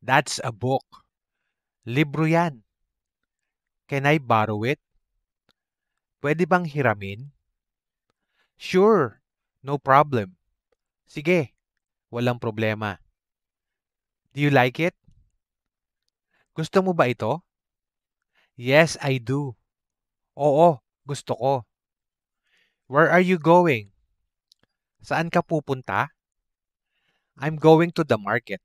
That's a book. Libro yan. Can I borrow it? Pwede bang hiramin? Sure. No problem. Sige, walang problema. Do you like it? Gusto mo ba ito? Yes, I do. Oo, gusto ko. Where are you going? Saan ka pupunta? I'm going to the market.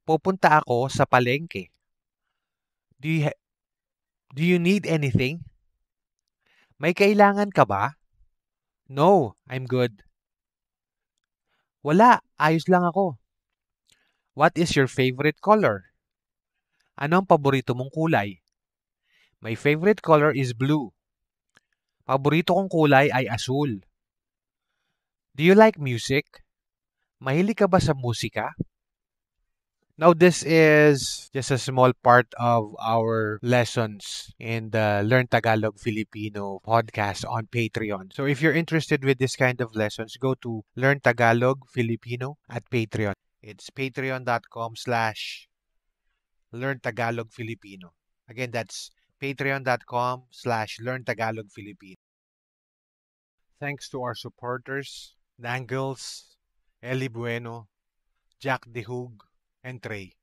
Pupunta ako sa palengke. Do you, do you need anything? May kailangan ka ba? No, I'm good. Wala, ayos lang ako. What is your favorite color? Ano ang paborito mong kulay? My favorite color is blue. Paborito kong kulay ay asul. Do you like music? Mahilig ka ba sa musika? Now, this is just a small part of our lessons in the Learn Tagalog Filipino podcast on Patreon. So if you're interested with this kind of lessons, go to Learn Tagalog Filipino at Patreon. It's patreon.com/Learn Tagalog Filipino. Again, that's patreon.com/Learn Tagalog Filipino. Thanks to our supporters, Dangles, Eli Bueno, Jack DeHoog, and Trey.